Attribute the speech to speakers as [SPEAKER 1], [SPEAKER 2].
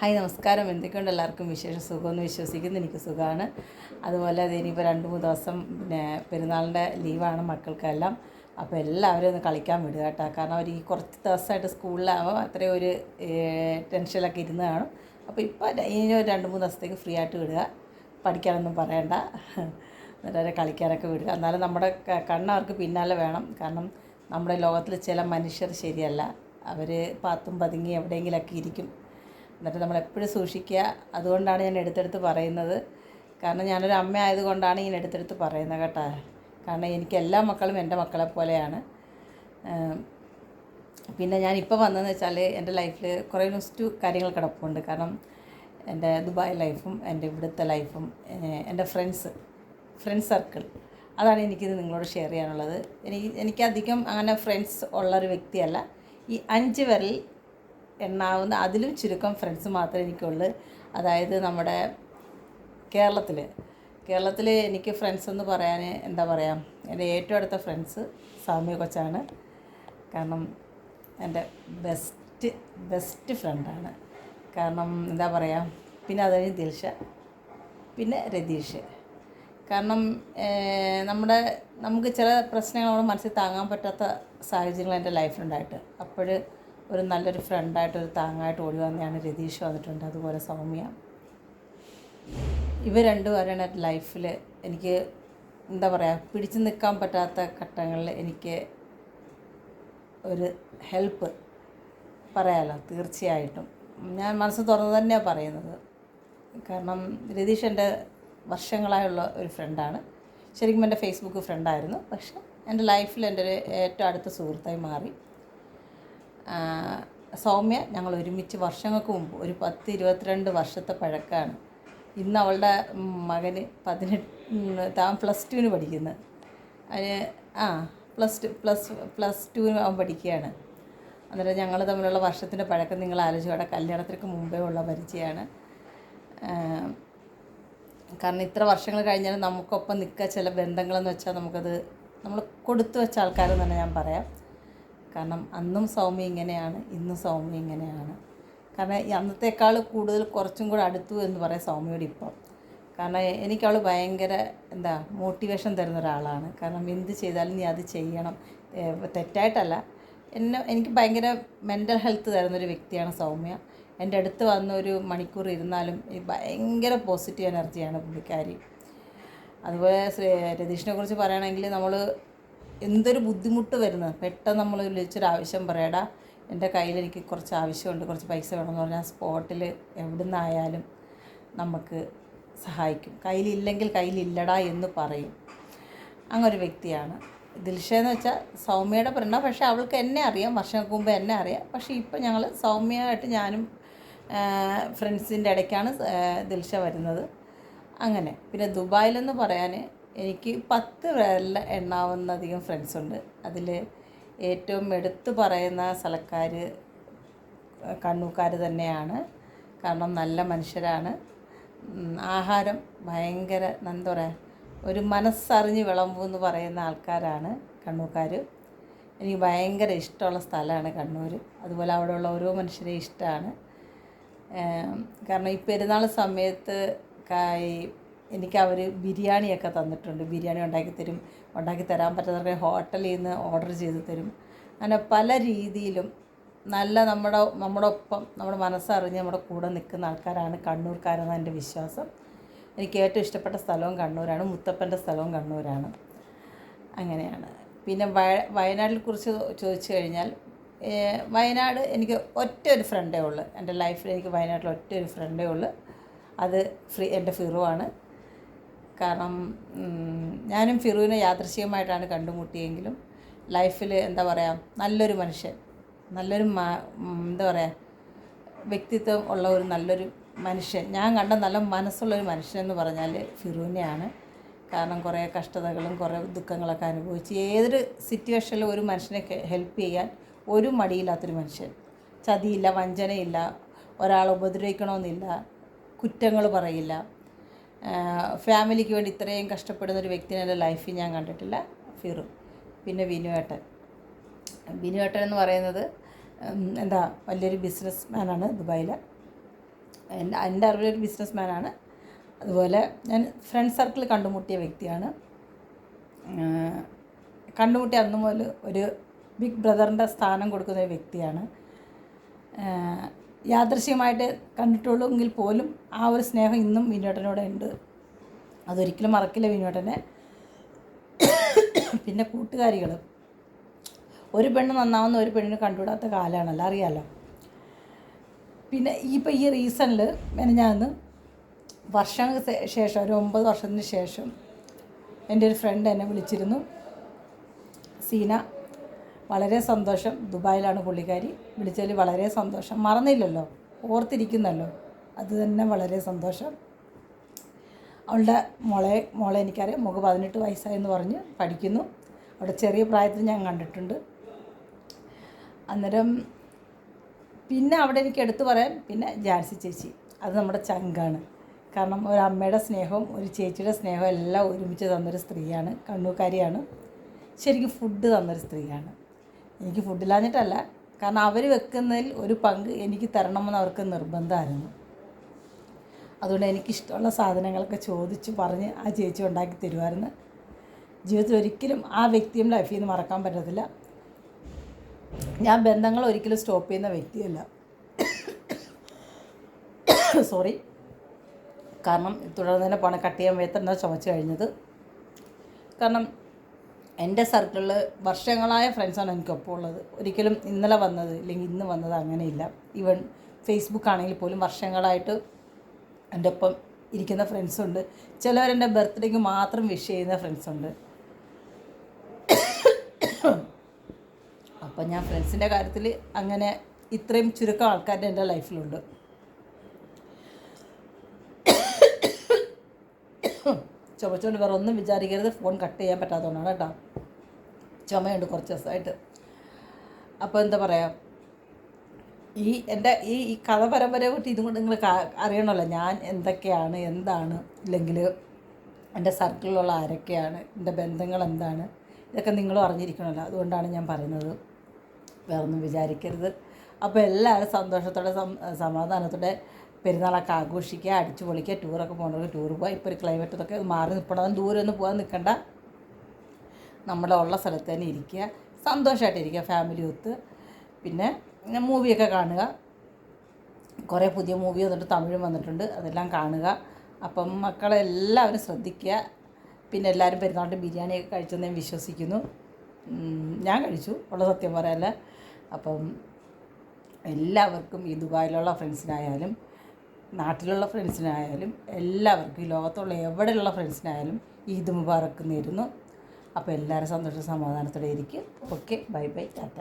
[SPEAKER 1] Hi നമസ്കാരം. എന്തൊക്കെയുണ്ട് എല്ലാവർക്കും വിശേഷം? സുഖമെന്ന് വിശ്വസിക്കുന്നു. എനിക്ക് സുഖമാണ്. അതുപോലെ ഇനിയിപ്പോൾ 2-3 ദിവസം പെരുന്നാളിൻ്റെ ലീവാണ് മക്കൾക്കെല്ലാം. അപ്പോൾ എല്ലാവരും ഒന്ന് കളിക്കാൻ വിടുക കേട്ടോ. കാരണം അവർ ഈ കുറച്ച് ദിവസമായിട്ട് സ്കൂളിലാവുമ്പോൾ അത്രയും ഒരു ടെൻഷനിലൊക്കെ ഇരുന്ന് കാണും. അപ്പോൾ ഇപ്പോൾ ഇനി ഒരു 2-3 ദിവസത്തേക്ക് ഫ്രീ ആയിട്ട് വിടുക. പഠിക്കാനൊന്നും പറയണ്ട, എന്നിട്ട് കളിക്കാനൊക്കെ വിടുക. എന്നാലും നമ്മുടെ കണ്ണവർക്ക് പിന്നാലെ വേണം. കാരണം നമ്മുടെ ലോകത്തിൽ ചില മനുഷ്യർ ശരിയല്ല. അവർ പാത്തും പതുങ്ങി എവിടെയെങ്കിലുമൊക്കെ ഇരിക്കും. എന്നിട്ട് നമ്മളെപ്പോഴും സൂക്ഷിക്കുക. അതുകൊണ്ടാണ് ഞാൻ എടുത്തെടുത്ത് പറയുന്നത്. കാരണം ഞാനൊരു അമ്മ ആയതുകൊണ്ടാണ് ഞാൻ എടുത്തെടുത്ത് പറയുന്നത് കേട്ടോ. കാരണം എനിക്ക് എല്ലാ മക്കളും എൻ്റെ മക്കളെ പോലെയാണ്. പിന്നെ ഞാനിപ്പോൾ വന്നതെന്ന് വെച്ചാൽ എൻ്റെ ലൈഫിൽ കുറേ നെക്സ്റ്റ് കാര്യങ്ങൾ കിടപ്പുണ്ട്. കാരണം എൻ്റെ ദുബായ് ലൈഫും എൻ്റെ ഇവിടുത്തെ ലൈഫും എൻ്റെ ഫ്രണ്ട്സ് സർക്കിൾ, അതാണ് എനിക്കിത് നിങ്ങളോട് ഷെയർ ചെയ്യാനുള്ളത്. എനിക്കധികം അങ്ങനെ ഫ്രണ്ട്സ് ഉള്ളൊരു വ്യക്തിയല്ല. ഈ 5 വിരൽ എണ്ണാവുന്ന അതിലും ചുരുക്കം ഫ്രണ്ട്സ് മാത്രമേ എനിക്കുള്ളൂ. അതായത് നമ്മുടെ കേരളത്തിൽ എനിക്ക് ഫ്രണ്ട്സ് എന്ന് പറയാൻ എന്താ പറയുക, എൻ്റെ ഏറ്റവും അടുത്ത ഫ്രണ്ട്സ് സൗമ്യ കൊച്ചാണ്. കാരണം എൻ്റെ ബെസ്റ്റ് ഫ്രണ്ടാണ്. കാരണം എന്താ പറയുക, പിന്നെ അത് കഴിഞ്ഞ് ദിൽഷ, പിന്നെ രതീഷ്. കാരണം നമുക്ക് ചില പ്രശ്നങ്ങൾ നമ്മുടെ മനസ്സിൽ താങ്ങാൻ പറ്റാത്ത സാഹചര്യങ്ങൾ എൻ്റെ ലൈഫിലുണ്ടായിട്ട് അപ്പോൾ ഒരു നല്ലൊരു ഫ്രണ്ടായിട്ട് ഒരു താങ്ങായിട്ട് ഓടി വന്നതാണ് രതീഷ് വന്നിട്ടുണ്ട്. അതുപോലെ സൗമ്യ. ഇവർ രണ്ടുപേരാണ് എൻ്റെ ലൈഫിൽ എനിക്ക് എന്താ പറയുക, പിടിച്ചു നിൽക്കാൻ പറ്റാത്ത ഘട്ടങ്ങളിൽ എനിക്ക് ഒരു ഹെൽപ്പ് പറയാമല്ലോ. തീർച്ചയായിട്ടും ഞാൻ മനസ്സ് തുറന്ന് തന്നെയാണ് പറയുന്നത്. കാരണം രതീഷ് എൻ്റെ വർഷങ്ങളായുള്ള ഒരു ഫ്രണ്ടാണ്. ശരിക്കും എൻ്റെ ഫേസ്ബുക്ക് ഫ്രണ്ടായിരുന്നു. പക്ഷേ എൻ്റെ ലൈഫിൽ എൻ്റെ ഒരു ഏറ്റവും അടുത്ത സുഹൃത്തായി മാറി. സൗമ്യ ഞങ്ങൾ ഒരുമിച്ച് വർഷങ്ങൾക്ക് മുമ്പ് ഒരു 10-22 വർഷത്തെ പഴക്കമാണ്. ഇന്ന് അവളുടെ മകന് 18, താൻ +2 പഠിക്കുന്നത്. അതിന് +2 അവൻ പഠിക്കുകയാണ്. അന്നേരം ഞങ്ങൾ തമ്മിലുള്ള വർഷത്തിൻ്റെ പഴക്കം നിങ്ങൾ ആലോചിച്ചോടെ. കല്യാണത്തിற்கு മുമ്പേ ഉള്ള പരിചയമാണ്. കാരണം ഇത്ര വർഷങ്ങൾ കഴിഞ്ഞാലും നമുക്കൊപ്പം നിൽക്കുക ചില ബന്ധങ്ങളെന്ന് വെച്ചാൽ നമുക്കത് നമ്മൾ കൊടുത്തു വെച്ച ആൾക്കാരെന്ന് തന്നെ ഞാൻ പറയാം. കാരണം അന്നും സൗമ്യ ഇങ്ങനെയാണ്, ഇന്നും സൗമ്യ ഇങ്ങനെയാണ്. കാരണം അന്നത്തേക്കാൾ കൂടുതൽ കുറച്ചും കൂടെ അടുത്തു എന്ന് പറയാം സൗമ്യയോട് ഇപ്പം. കാരണം എനിക്കവൾ ഭയങ്കര മോട്ടിവേഷൻ തരുന്ന ഒരാളാണ്. കാരണം എന്ത് ചെയ്താലും നീ അത് ചെയ്യണം, തെറ്റായിട്ടല്ല, എനിക്ക് ഭയങ്കര മെൻ്റൽ ഹെൽത്ത് തരുന്നൊരു വ്യക്തിയാണ് സൗമ്യ. എൻ്റെ അടുത്ത് വന്ന് ഒരു മണിക്കൂർ ഇരുന്നാലും ഭയങ്കര പോസിറ്റീവ് എനർജിയാണ് പുള്ളിക്കാരി. അതുപോലെ രതീഷിനെ കുറിച്ച് പറയുകയാണെങ്കിൽ നമ്മൾ എന്തൊരു ബുദ്ധിമുട്ട് വരുന്നത്, പെട്ടെന്ന് നമ്മൾ വിളിച്ചൊരാവശ്യം പറയടാ, എൻ്റെ കയ്യിൽ എനിക്ക് കുറച്ച് ആവശ്യമുണ്ട്, കുറച്ച് പൈസ വേണമെന്ന് പറഞ്ഞാൽ സ്പോട്ടിൽ എവിടെ നിന്നായാലും നമുക്ക് സഹായിക്കും. കയ്യിലില്ലെങ്കിൽ കയ്യിലില്ലടാ എന്ന് പറയും. അങ്ങനൊരു വ്യക്തിയാണ് ദിൽഷയെന്ന് വെച്ചാൽ സൗമ്യയുടെ ഫ്രണ്ടാണ്. പക്ഷേ അവൾക്ക് എന്നെ അറിയാം, വർഷങ്ങൾക്ക് മുമ്പ് എന്നെ അറിയാം. പക്ഷേ ഇപ്പം ഞങ്ങൾ സൗമ്യയായിട്ട് ഞാനും ഫ്രണ്ട്സിൻ്റെ ഇടയ്ക്കാണ് ദിൽഷ വരുന്നത്. അങ്ങനെ പിന്നെ ദുബായിലെന്ന് പറയാൻ എനിക്ക് 10 വിരലിൽ എണ്ണാവുന്നധികം ഫ്രണ്ട്സുണ്ട്. അതിൽ ഏറ്റവും എടുത്തു പറയുന്ന സ്ഥലക്കാർ കണ്ണൂക്കാർ തന്നെയാണ്. കാരണം നല്ല മനുഷ്യരാണ്. ആഹാരം ഭയങ്കര എന്താ പറയുക, ഒരു മനസ്സറിഞ്ഞ് വിളമ്പുമെന്ന് പറയുന്ന ആൾക്കാരാണ് കണ്ണൂക്കാർ. എനിക്ക് ഭയങ്കര ഇഷ്ടമുള്ള സ്ഥലമാണ് കണ്ണൂർ. അതുപോലെ അവിടെയുള്ള ഓരോ മനുഷ്യരെയും ഇഷ്ടമാണ്. കാരണം ഈ പെരുന്നാൾ സമയത്ത് എനിക്ക് അവർ ബിരിയാണിയൊക്കെ തന്നിട്ടുണ്ട്. ബിരിയാണി ഉണ്ടാക്കി തരാൻ പറ്റുന്നവർക്ക് ഹോട്ടലിൽ നിന്ന് ഓർഡർ ചെയ്ത് തരും. അങ്ങനെ പല രീതിയിലും നല്ല നമ്മുടെ ഒപ്പം നമ്മുടെ മനസ്സറിഞ്ഞ് നമ്മുടെ കൂടെ നിൽക്കുന്ന ആൾക്കാരാണ് കണ്ണൂർക്കാരെന്നാണ് എൻ്റെ വിശ്വാസം. എനിക്ക് ഏറ്റവും ഇഷ്ടപ്പെട്ട സ്ഥലവും കണ്ണൂരാണ്. മുത്തപ്പൻ്റെ സ്ഥലവും കണ്ണൂരാണ്. അങ്ങനെയാണ്. പിന്നെ വയനാട്ടിനെ കുറിച്ച് ചോദിച്ചു കഴിഞ്ഞാൽ വയനാട് എനിക്ക് ഒറ്റ ഒരു ഫ്രണ്ടേ ഉള്ളൂ. എൻ്റെ ലൈഫിൽ എനിക്ക് വയനാട്ടിൽ ഒറ്റ ഒരു ഫ്രണ്ടേ ഉള്ളൂ. അത് എൻ്റെ ഫിറുവാണ്. കാരണം ഞാനും ഫിറുവിനെ യാദൃശ്ചികമായിട്ടാണ് കണ്ടുമുട്ടിയെങ്കിലും ലൈഫിൽ എന്താ പറയുക, നല്ലൊരു മനുഷ്യൻ, നല്ലൊരു എന്താ പറയുക, വ്യക്തിത്വം ഉള്ള ഒരു നല്ലൊരു മനുഷ്യൻ, ഞാൻ കണ്ട നല്ല മനസ്സുള്ളൊരു മനുഷ്യനെന്ന് പറഞ്ഞാൽ ഫിറുവിനെയാണ്. കാരണം കുറേ കഷ്ടതകളും കുറേ ദുഃഖങ്ങളൊക്കെ അനുഭവിച്ച് ഏതൊരു സിറ്റുവേഷനിലും ഒരു മനുഷ്യനെ ഹെൽപ്പ് ചെയ്യാൻ ഒരു മടിയില്ലാത്തൊരു മനുഷ്യൻ. ചതിയില്ല, വഞ്ചനയില്ല, ഒരാളെ ഉപദ്രവിക്കണമെന്നില്ല, കുറ്റങ്ങൾ പറയില്ല. ഫാമിലിക്ക് വേണ്ടി ഇത്രയും കഷ്ടപ്പെടുന്നൊരു വ്യക്തിനെ എൻ്റെ ലൈഫിൽ ഞാൻ കണ്ടിട്ടില്ല, ഫിറു. പിന്നെ വിനുവേട്ടൻ എന്ന് പറയുന്നത് വലിയൊരു ബിസിനസ് മാനാണ് ദുബായിൽ. എൻ്റെ അറിവിലൊരു ബിസിനസ് മാനാണ്. അതുപോലെ ഞാൻ ഫ്രണ്ട് സർക്കിൾ കണ്ടുമുട്ടിയ വ്യക്തിയാണ്. കണ്ടുമുട്ടിയ അന്ന് മുതൽ ഒരു ബിഗ് ബ്രദറിൻ്റെ സ്ഥാനം കൊടുക്കുന്ന ഒരു വ്യക്തിയാണ്. യാദൃശ്യമായിട്ട് കണ്ടിട്ടുള്ളൂ എങ്കിൽ പോലും ആ ഒരു സ്നേഹം ഇന്നും വിനുവേട്ടനോടെ ഉണ്ട്. അതൊരിക്കലും മറക്കില്ല വിനുവേട്ടനെ. പിന്നെ കൂട്ടുകാരികൾ, ഒരു പെണ്ണ് നന്നാവുന്ന ഒരു പെണ്ണിന് കണ്ടുവിടാത്ത കാലമാണല്ലോ, അറിയാമല്ലോ. പിന്നെ ഇപ്പോൾ ഈ റീസണിൽ മെനഞ്ഞാന്ന് വർഷങ്ങൾക്ക് ശേഷം, ഒരു 9 വർഷത്തിന് ശേഷം എൻ്റെ ഒരു ഫ്രണ്ട് എന്നെ വിളിച്ചിരുന്നു. സീന, വളരെ സന്തോഷം. ദുബായിലാണ് പുള്ളിക്കാരി. വിളിച്ചതിൽ വളരെ സന്തോഷം. മറന്നില്ലല്ലോ, ഓർത്തിരിക്കുന്നല്ലോ, അത് തന്നെ വളരെ സന്തോഷം. അവളുടെ മോളെ എനിക്കറിയാം. മുഖം 18 വയസ്സായെന്ന് പറഞ്ഞ് പഠിക്കുന്നു. അവിടെ ചെറിയ പ്രായത്തിൽ ഞാൻ കണ്ടിട്ടുണ്ട്. അന്നേരം പിന്നെ അവിടെ എനിക്ക് എടുത്തു പറയാൻ പിന്നെ ജാൻസി ചേച്ചി, അത് നമ്മുടെ ചങ്കാണ്. കാരണം ഒരു അമ്മയുടെ സ്നേഹവും ഒരു ചേച്ചിയുടെ സ്നേഹവും എല്ലാം ഒരുമിച്ച് തന്നൊരു സ്ത്രീയാണ്. കണ്ണൂക്കാരിയാണ്. ശരിക്കും ഫുഡ് തന്നൊരു സ്ത്രീയാണ്. എനിക്ക് ഫുഡില്ലാഞ്ഞിട്ടല്ല, കാരണം അവർ വെക്കുന്നതിൽ ഒരു പങ്ക് എനിക്ക് തരണമെന്ന് അവർക്ക് നിർബന്ധമായിരുന്നു. അതുകൊണ്ട് എനിക്കിഷ്ടമുള്ള സാധനങ്ങളൊക്കെ ചോദിച്ച് പറഞ്ഞ് ആ ചേച്ചി ഉണ്ടാക്കി തരുമായിരുന്നു. ജീവിതത്തിൽ ഒരിക്കലും ആ വ്യക്തിയും ലൈഫിൽ നിന്ന് മറക്കാൻ പറ്റത്തില്ല. ഞാൻ ബന്ധങ്ങൾ ഒരിക്കലും സ്റ്റോപ്പ് ചെയ്യുന്ന വ്യക്തിയല്ല. സോറി. കാരണം തുടർന്ന് തന്നെ പണം കട്ട് ചെയ്യാൻ വേത്തന്നെ ചുമച്ച് കഴിഞ്ഞത്. കാരണം എൻ്റെ സർക്കിളിൽ വർഷങ്ങളായ ഫ്രണ്ട്സാണ് എനിക്കൊപ്പം ഉള്ളത്. ഒരിക്കലും ഇന്നലെ വന്നത് അല്ലെങ്കിൽ ഇന്ന് വന്നത് അങ്ങനെയില്ല. ഈവൻ ഫേസ്ബുക്ക് ആണെങ്കിൽ പോലും വർഷങ്ങളായിട്ട് എൻ്റെ ഒപ്പം ഇരിക്കുന്ന ഫ്രണ്ട്സുണ്ട്. ചിലവരെൻ്റെ ബർത്ത്ഡേക്ക് മാത്രം വിഷ് ചെയ്യുന്ന ഫ്രണ്ട്സുണ്ട്. അപ്പം ഞാൻ ഫ്രണ്ട്സിൻ്റെ കാര്യത്തിൽ അങ്ങനെ ഇത്രയും ചുരുക്കം ആൾക്കാരുടെ എൻ്റെ ലൈഫിലുണ്ട്. ചുമച്ചുകൊണ്ട് വേറെ ഒന്നും വിചാരിക്കരുത്. ഫോൺ കട്ട് ചെയ്യാൻ പറ്റാത്തതുകൊണ്ടാണ് കേട്ടോ. ചുമയുണ്ട് കുറച്ച് ദിവസമായിട്ട്. അപ്പോൾ എന്താ പറയുക, എൻ്റെ ഈ കഥ പരമ്പരയെ വിട്ട് ഇതും കൊണ്ട് നിങ്ങൾ അറിയണമല്ലോ ഞാൻ എന്തൊക്കെയാണ്, എന്താണ്, ഇല്ലെങ്കിൽ എൻ്റെ സർക്കിളിലുള്ള ആരൊക്കെയാണ്, എൻ്റെ ബന്ധങ്ങൾ എന്താണ്, ഇതൊക്കെ നിങ്ങളും അറിഞ്ഞിരിക്കണമല്ലോ. അതുകൊണ്ടാണ് ഞാൻ പറയുന്നത്. വേറൊന്നും വിചാരിക്കരുത്. അപ്പോൾ എല്ലാവരും സന്തോഷത്തോടെ സമാധാനത്തോടെ പെരുന്നാളൊക്കെ ആഘോഷിക്കുക, അടിച്ചു പൊളിക്കുക, ടൂറൊക്കെ പോകുന്നവർക്ക് ടൂർ പോവുക. ഇപ്പോൾ ഒരു ക്ലൈമറ്റൊക്കെ മാറി നിൽക്കണം, ദൂരെ ഒന്നും പോകാൻ നിൽക്കണ്ട. നമ്മുടെ ഉള്ള സ്ഥലത്ത് തന്നെ ഇരിക്കുക, സന്തോഷമായിട്ടിരിക്കുക ഫാമിലി ഒത്ത്. പിന്നെ മൂവിയൊക്കെ കാണുക. കുറേ പുതിയ മൂവി വന്നിട്ട് തമിഴും വന്നിട്ടുണ്ട്, അതെല്ലാം കാണുക. അപ്പം മക്കളെല്ലാവരും ശ്രദ്ധിക്കുക. പിന്നെ എല്ലാവരും പെരുന്നാളിൻ്റെ ബിരിയാണിയൊക്കെ കഴിച്ചെന്ന് ഞാൻ വിശ്വസിക്കുന്നു. ഞാൻ കഴിച്ചു, ഉള്ള സത്യം പറയാല്ല. അപ്പം എല്ലാവർക്കും ഈ ദുബായിലുള്ള ഫ്രണ്ട്സിനായാലും നാട്ടിലുള്ള ഫ്രണ്ട്സിനായാലും എല്ലാവർക്കും ഈ ലോകത്തുള്ള എവിടെയുള്ള ഫ്രണ്ട്സിനായാലും ഈദ് മുബാറക്ക് നേരുന്നു. അപ്പോൾ എല്ലാവരും സന്തോഷ സമാധാനത്തോടെ ഇരിക്കും. Okay, bye bye, Tata.